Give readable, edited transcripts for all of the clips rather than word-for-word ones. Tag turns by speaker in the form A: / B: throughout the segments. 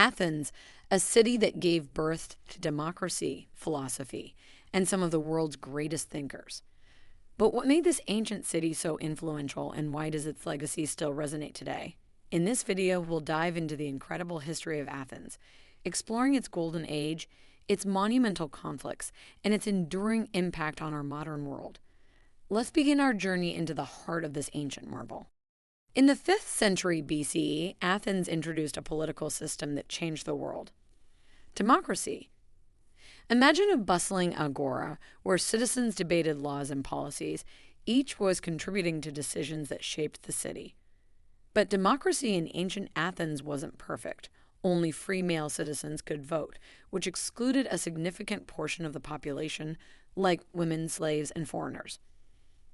A: Athens, a city that gave birth to democracy, philosophy, and some of the world's greatest thinkers. But what made this ancient city so influential, and why does its legacy still resonate today? In this video, we'll dive into the incredible history of Athens, exploring its golden age, its monumental conflicts, and its enduring impact on our modern world. Let's begin our journey into the heart of this ancient marvel. In the 5th century BCE, Athens introduced a political system that changed the world. Democracy. Imagine a bustling agora where citizens debated laws and policies, each was contributing to decisions that shaped the city. But democracy in ancient Athens wasn't perfect. Only free male citizens could vote, which excluded a significant portion of the population, like women, slaves, and foreigners.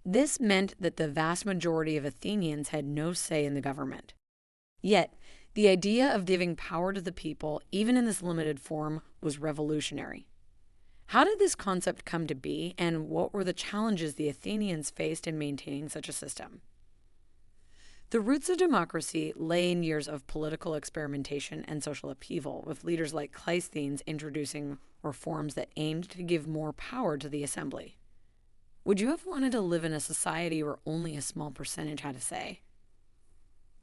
A: This meant that the vast majority of Athenians had no say in the government. Yet, the idea of giving power to the people, even in this limited form, was revolutionary. How did this concept come to be, and what were the challenges the Athenians faced in maintaining such a system? The roots of democracy lay in years of political experimentation and social upheaval, with leaders like Cleisthenes introducing reforms that aimed to give more power to the assembly. Would you have wanted to live in a society where only a small percentage had a say?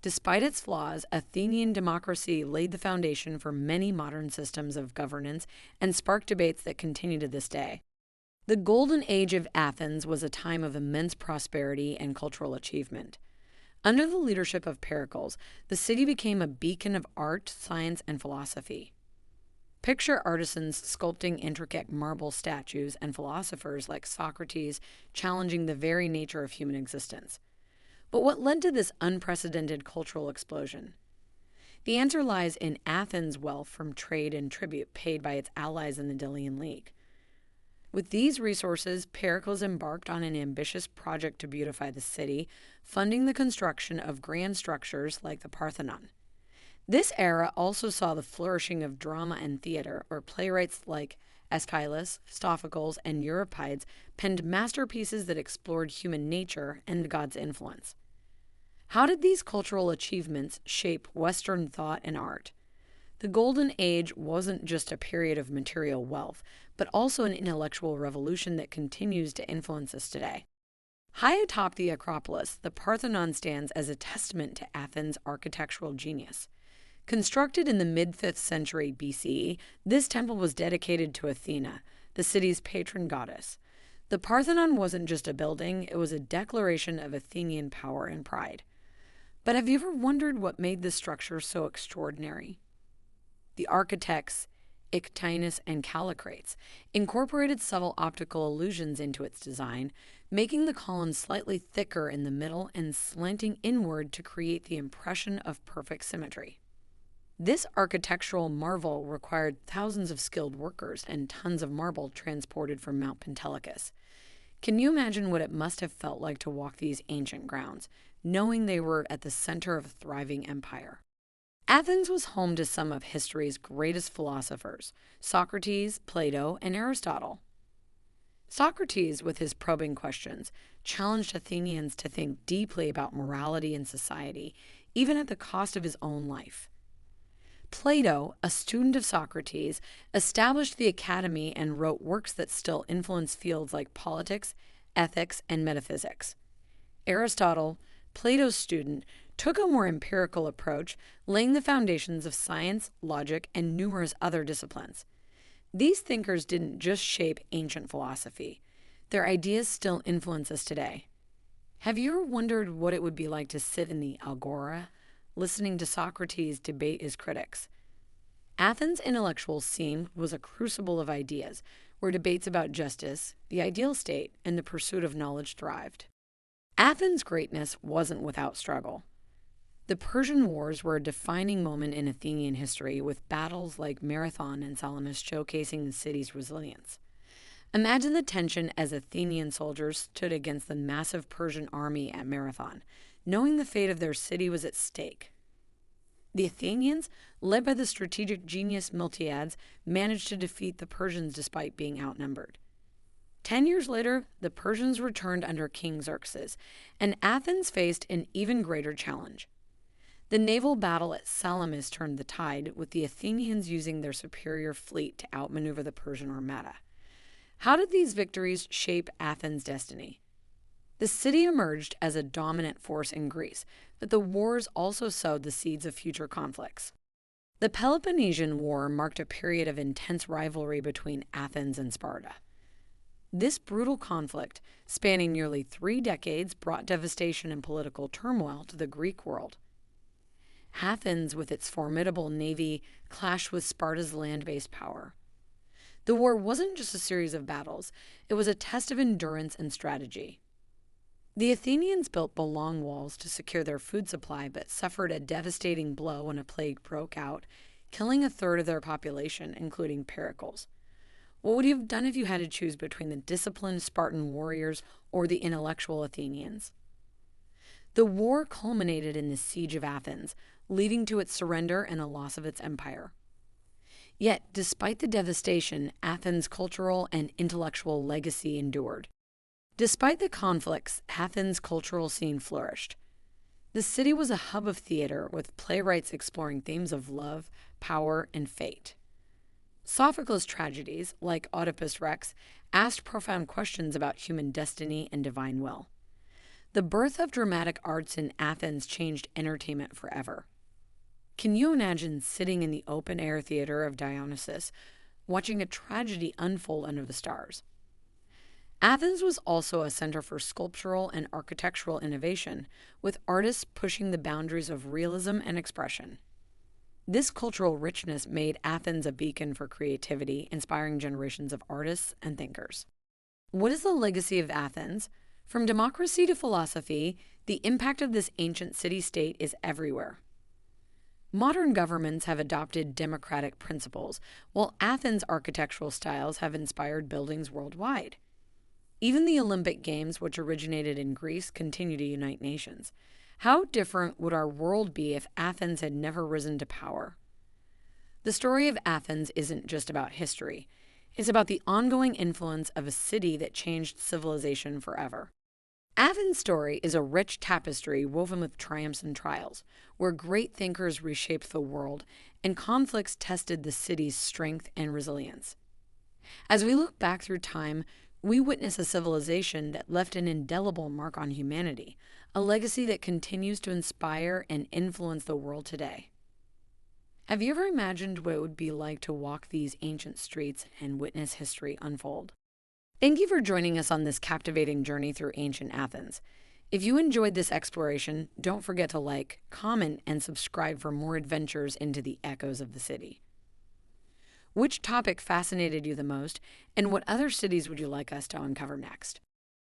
A: Despite its flaws, Athenian democracy laid the foundation for many modern systems of governance and sparked debates that continue to this day. The Golden Age of Athens was a time of immense prosperity and cultural achievement. Under the leadership of Pericles, the city became a beacon of art, science, and philosophy. Picture artisans sculpting intricate marble statues and philosophers like Socrates challenging the very nature of human existence. But what led to this unprecedented cultural explosion? The answer lies in Athens' wealth from trade and tribute paid by its allies in the Delian League. With these resources, Pericles embarked on an ambitious project to beautify the city, funding the construction of grand structures like the Parthenon. This era also saw the flourishing of drama and theater, where playwrights like Aeschylus, Sophocles, and Euripides penned masterpieces that explored human nature and God's influence. How did these cultural achievements shape Western thought and art? The Golden Age wasn't just a period of material wealth, but also an intellectual revolution that continues to influence us today. High atop the Acropolis, the Parthenon stands as a testament to Athens' architectural genius. Constructed in the mid-5th century BCE, this temple was dedicated to Athena, the city's patron goddess. The Parthenon wasn't just a building, it was a declaration of Athenian power and pride. But have you ever wondered what made this structure so extraordinary? The architects, Ictinus and Callicrates, incorporated subtle optical illusions into its design, making the columns slightly thicker in the middle and slanting inward to create the impression of perfect symmetry. This architectural marvel required thousands of skilled workers and tons of marble transported from Mount Pentelicus. Can you imagine what it must have felt like to walk these ancient grounds, knowing they were at the center of a thriving empire? Athens was home to some of history's greatest philosophers, Socrates, Plato, and Aristotle. Socrates, with his probing questions, challenged Athenians to think deeply about morality and society, even at the cost of his own life. Plato, a student of Socrates, established the academy and wrote works that still influence fields like politics, ethics, and metaphysics. Aristotle, Plato's student, took a more empirical approach, laying the foundations of science, logic, and numerous other disciplines. These thinkers didn't just shape ancient philosophy. Their ideas still influence us today. Have you ever wondered what it would be like to sit in the agora, listening to Socrates debate his critics? Athens' intellectual scene was a crucible of ideas, where debates about justice, the ideal state, and the pursuit of knowledge thrived. Athens' greatness wasn't without struggle. The Persian Wars were a defining moment in Athenian history, with battles like Marathon and Salamis showcasing the city's resilience. Imagine the tension as Athenian soldiers stood against the massive Persian army at Marathon, knowing the fate of their city was at stake. The Athenians, led by the strategic genius Miltiades, managed to defeat the Persians despite being outnumbered. 10 years later, the Persians returned under King Xerxes, and Athens faced an even greater challenge. The naval battle at Salamis turned the tide, with the Athenians using their superior fleet to outmaneuver the Persian armada. How did these victories shape Athens' destiny? The city emerged as a dominant force in Greece, but the wars also sowed the seeds of future conflicts. The Peloponnesian War marked a period of intense rivalry between Athens and Sparta. This brutal conflict, spanning nearly 3 decades, brought devastation and political turmoil to the Greek world. Athens, with its formidable navy, clashed with Sparta's land-based power. The war wasn't just a series of battles, it was a test of endurance and strategy. The Athenians built the long walls to secure their food supply, but suffered a devastating blow when a plague broke out, killing a third of their population, including Pericles. What would you have done if you had to choose between the disciplined Spartan warriors or the intellectual Athenians? The war culminated in the siege of Athens, leading to its surrender and the loss of its empire. Yet, despite the devastation, Athens' cultural and intellectual legacy endured. Despite the conflicts, Athens' cultural scene flourished. The city was a hub of theater, with playwrights exploring themes of love, power, and fate. Sophocles' tragedies, like Oedipus Rex, asked profound questions about human destiny and divine will. The birth of dramatic arts in Athens changed entertainment forever. Can you imagine sitting in the open-air theater of Dionysus, watching a tragedy unfold under the stars? Athens was also a center for sculptural and architectural innovation, with artists pushing the boundaries of realism and expression. This cultural richness made Athens a beacon for creativity, inspiring generations of artists and thinkers. What is the legacy of Athens? From democracy to philosophy, the impact of this ancient city-state is everywhere. Modern governments have adopted democratic principles, while Athens' architectural styles have inspired buildings worldwide. Even the Olympic Games, which originated in Greece, continue to unite nations. How different would our world be if Athens had never risen to power? The story of Athens isn't just about history. It's about the ongoing influence of a city that changed civilization forever. Athens' story is a rich tapestry woven with triumphs and trials, where great thinkers reshaped the world and conflicts tested the city's strength and resilience. As we look back through time, we witness a civilization that left an indelible mark on humanity, a legacy that continues to inspire and influence the world today. Have you ever imagined what it would be like to walk these ancient streets and witness history unfold? Thank you for joining us on this captivating journey through ancient Athens. If you enjoyed this exploration, don't forget to like, comment, and subscribe for more adventures into the echoes of the city. Which topic fascinated you the most, and what other cities would you like us to uncover next?